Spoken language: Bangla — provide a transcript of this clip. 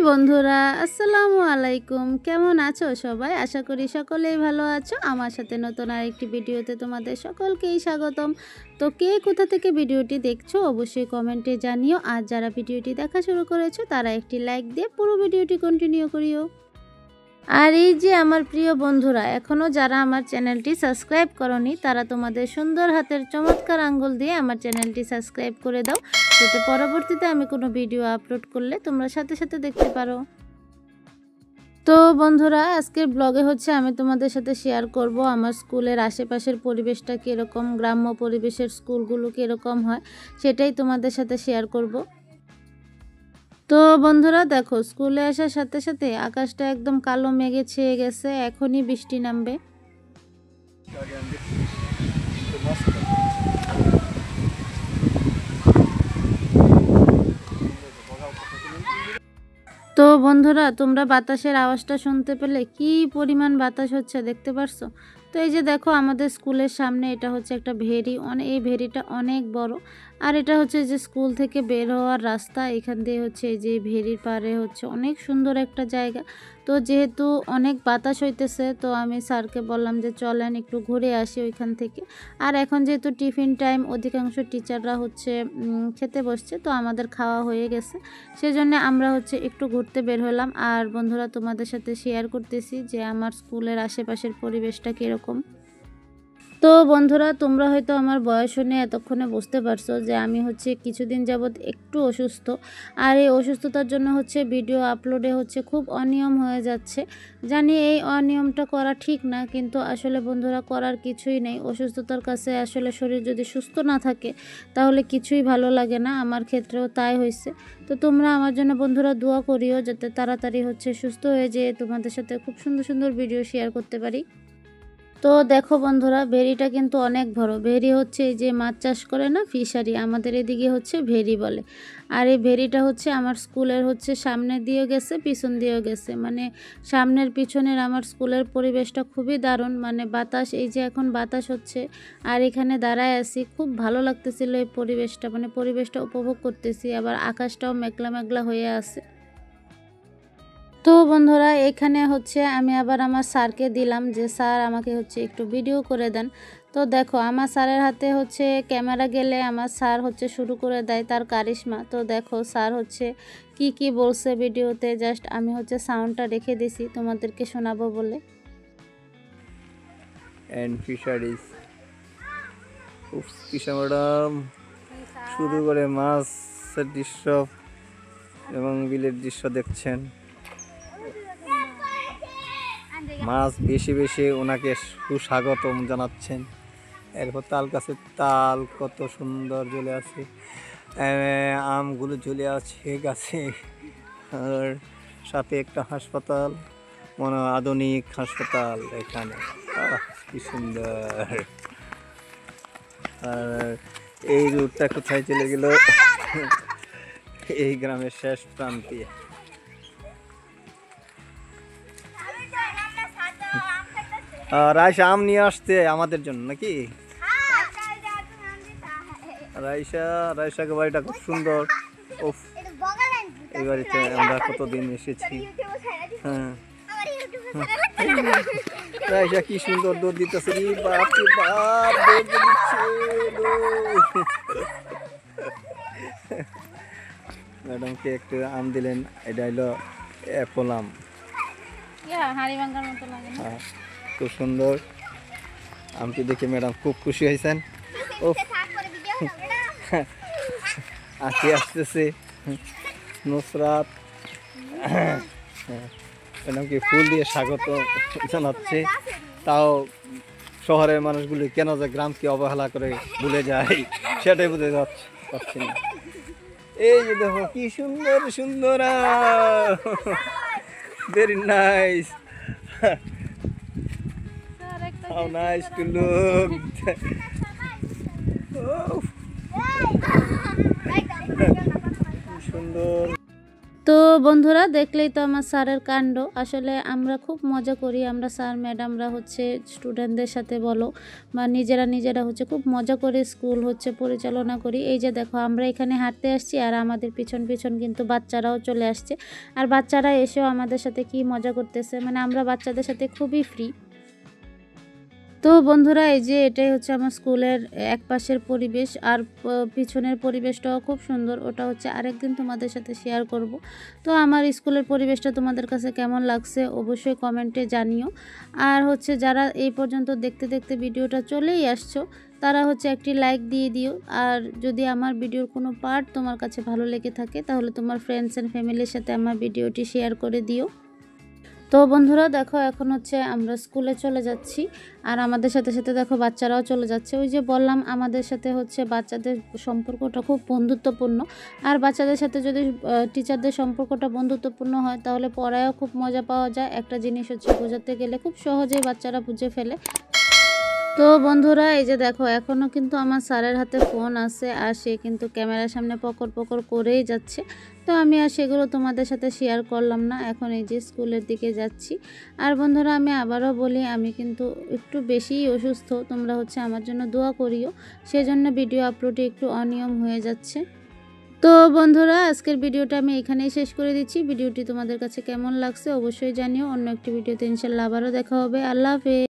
বন্ধুরা, আসসালামু আলাইকুম। কেমন আছো সবাই? আশা করি সকলেই ভালো আছো। আমার সাথে নতুন আরেকটি ভিডিওতে তোমাদের সকলকেই স্বাগতম। তো কে কোথা থেকে ভিডিওটি দেখছো অবশ্যই কমেন্টে জানিও। আর যারা ভিডিওটি দেখা শুরু করেছো তারা একটি লাইক দিয়ে পুরো ভিডিওটি কন্টিনিউ করিও। আর এই যে আমার প্রিয় বন্ধুরা, এখনও যারা আমার চ্যানেলটি সাবস্ক্রাইব করনি তারা তোমাদের সুন্দর হাতের চমৎকার আঙ্গুল দিয়ে আমার চ্যানেলটি সাবস্ক্রাইব করে দাও, যাতে পরবর্তীতে আমি কোনো ভিডিও আপলোড করলে তোমরা সাথে সাথে দেখতে পারো। তো বন্ধুরা, আজকের ব্লগে আমি তোমাদের সাথে শেয়ার করব আমার স্কুলের আশেপাশের পরিবেশটা কীরকম, গ্রাম্য পরিবেশের স্কুলগুলো কীরকম হয় সেটাই তোমাদের সাথে শেয়ার করব। তো বন্ধুরা দেখো, স্কুলে আসার সাথে সাথে আকাশটা একদম কালো মেঘে ছেয়ে গেছে, এখনই বৃষ্টি নামবে। তো বন্ধুরা, তোমরা বাতাসের আওয়াজটা শুনতে পেলে? কি পরিমাণ বাতাস হচ্ছে দেখতে পারছো? তো এই যে দেখো, আমাদের স্কুলের সামনে এটা একটা ভেরি, এই ভেরিটা অনেক বড়। আর এটা যে স্কুল থেকে বের হওয়ার রাস্তা, এখান দিয়ে এই যে ভেরির পাড়ে অনেক সুন্দর একটা জায়গা। তো যেহেতু অনেক বাতাস হইতেছে, তো আমি স্যারকে বললাম যে চলেন একটু ঘুরে আসি ওইখান থেকে। আর এখন যেহেতু টিফিন টাইম, অধিকাংশ টিচাররা খেতে বসছে, তো আমাদের খাওয়া হয়ে গেছে, সেজন্য আমরা একটু ঘুরতে বের হলাম। আর বন্ধুরা, তোমাদের সাথে শেয়ার করতেছি যে আমার স্কুলের আশেপাশের পরিবেশটা কীরকম। তো বন্ধুরা, তোমরা হয়তো আমার বয়স শুনে এতক্ষণে বুঝতে পারছো যে আমি কিছুদিন যাবৎ একটু অসুস্থ। আর এই অসুস্থতার জন্য ভিডিও আপলোডে খুব অনিয়ম হয়ে যাচ্ছে। জানি এই অনিয়মটা করা ঠিক না, কিন্তু আসলে বন্ধুরা করার কিছুই নেই। অসুস্থতার কাছে আসলে শরীর যদি সুস্থ না থাকে তাহলে কিছুই ভালো লাগে না। আমার ক্ষেত্রেও তাই হয়েছে। তো তোমরা আমার জন্য বন্ধুরা দোয়া করিও, যাতে তাড়াতাড়ি সুস্থ হয়ে যেয়ে তোমাদের সাথে খুব সুন্দর সুন্দর ভিডিও শেয়ার করতে পারি। তো দেখো বন্ধুরা, ভেরিটা কিন্তু অনেক বড়। ভেরি এই যে মাছ চাষ করে না, ফিশারি, আমাদের এদিকে ভেরি বলে। আর এই ভেরিটা আমার স্কুলের সামনে দিয়েও গেছে, পিছন দিয়েও গেছে, মানে সামনের পিছনের আমার স্কুলের পরিবেশটা খুবই দারুণ। মানে বাতাস, এই যে এখন বাতাস আর এখানে দাঁড়ায় আছি, খুব ভালো লাগতেছিল এই পরিবেশটা, মানে পরিবেশটা উপভোগ করতেছি। আবার আকাশটাও মেঘলা মেঘলা হয়ে আছে। তো বন্ধুরা, এখানে আমি আবার আমার স্যারকে দিলাম যে স্যার আমাকে একটু ভিডিও করে দেন। তো দেখো, আমার স্যারের হাতে ক্যামেরা গেলে আমার স্যার শুরু করে দেয় তার কারিশমা। তো দেখো স্যার কি কি বলছে ভিডিওতে, জাস্ট আমি সাউন্ডটা রেখে দিছি তোমাদেরকে শোনাবো বলে। এন্ড ফিশারিজ, ফিশার ম্যাডাম শুরু করে মাছের দৃশ্য এবং বিলের দৃশ্য দেখছেন। মাছ বেশি বেশি ওনাকে সুস্বাগতম জানাচ্ছেন। এরপর তাল গাছের তাল কত সুন্দর ঝুলে আছে, আমগুলো ঝুলে আছে গাছে। আর সাথে একটা হাসপাতাল, মনে আধুনিক হাসপাতাল এখানে, কি সুন্দর। আর এই রুটটা কোথায় চলে গেল? এই গ্রামের শেষ প্রান্তে। রাইসা আম নিয়ে আসতে আমাদের জন্য নাকি? রাইসাকে বাড়িটা খুব সুন্দর। ওফ, এই বাড়িতে আমরা কতদিন এসেছি। হ্যাঁ, রাইসা কি সুন্দর দৌড় দিতেছে, ম্যাডামকে একটু আম দিলেন, এটা হলো অ্যাপল আম। খুব সুন্দর আমটি দেখে ম্যাডাম খুব খুশি হয়েছেন। ও আঁকি আসতেছে নুসরাত, ম্যাডামকে ফুল দিয়ে স্বাগত জানাচ্ছে। তাও শহরের মানুষগুলি কেন যে গ্রামকে অবহেলা করে ভুলে যায় সেটাই বুঝতে পারছি না। এই যে দেখো কি সুন্দর সুন্দর, very nice, how nice to look. তো বন্ধুরা দেখলেই তো আমার স্যারের কাণ্ড। আসলে আমরা খুব মজা করি, আমরা স্যার ম্যাডামরা হচ্ছে স্টুডেন্টদের সাথে বলো বা নিজেরা হচ্ছে খুব মজা করে স্কুল হচ্ছে পরিচালনা করি। এই যে দেখো আমরা এখানে হাঁটতে আসছি আর আমাদের পিছন পিছন কিন্তু বাচ্চারাও চলে আসছে, আর বাচ্চারা এসেও আমাদের সাথে কি মজা করতেছে, মানে আমরা বাচ্চাদের সাথে খুবই ফ্রি। তো বন্ধুরা এই যে এটাই হচ্ছে আমার স্কুলের এক পাশের পরিবেশ, আর পিছনের পরিবেশটাও খুব সুন্দর। ওটা হচ্ছে আরেকদিন তোমাদের সাথে শেয়ার করব। তো আমার স্কুলের পরিবেশটা তোমাদের কাছে কেমন লাগছে অবশ্যই কমেন্টে জানিও। আর হচ্ছে যারা এই পর্যন্ত দেখতে দেখতে ভিডিওটা চলেই আসছো, তারা হচ্ছে একটি লাইক দিয়ে দিও। আর যদি আমার ভিডিওর কোনো পার্ট তোমার কাছে ভালো লেগে থাকে তাহলে তোমার ফ্রেন্ডস অ্যান্ড ফ্যামিলির সাথে আমার ভিডিওটি শেয়ার করে দিও। তো বন্ধুরা দেখো এখন হচ্ছে আমরা স্কুলে চলে যাচ্ছি, আর আমাদের সাথে সাথে দেখো বাচ্চারাও চলে যাচ্ছে। ওই যে বললাম আমাদের সাথে হচ্ছে বাচ্চাদের সম্পর্কটা খুব বন্ধুত্বপূর্ণ, আর বাচ্চাদের সাথে যদি টিচারদের সম্পর্কটা বন্ধুত্বপূর্ণ হয় তাহলে পড়ায়ও খুব মজা পাওয়া যায়। একটা জিনিস হচ্ছে বোঝাতে গেলে খুব সহজেই বাচ্চারা বুঝে ফেলে। তো বন্ধুরা এই যে দেখো এখনও কিন্তু আমার স্যারের হাতে ফোন আছে, আর সে কিন্তু ক্যামেরার সামনে পকড় পকড় করেই যাচ্ছে। তো আমি আর সেগুলো তোমাদের সাথে শেয়ার করলাম না। এখন এই যে স্কুলের দিকে যাচ্ছি। আর বন্ধুরা আমি আবারও বলি, আমি কিন্তু একটু বেশিই অসুস্থ, তোমরা হচ্ছে আমার জন্য দোয়া করিও, সেজন্য ভিডিও আপলোডে একটু অনিয়ম হয়ে যাচ্ছে। তো বন্ধুরা আজকের ভিডিওটা আমি এখানেই শেষ করে দিচ্ছি। ভিডিওটি তোমাদের কাছে কেমন লাগছে অবশ্যই জানিও। অন্য একটি ভিডিওতে ইনশাল্লাহ আবারও দেখা হবে। আল্লাহ হাফেজ।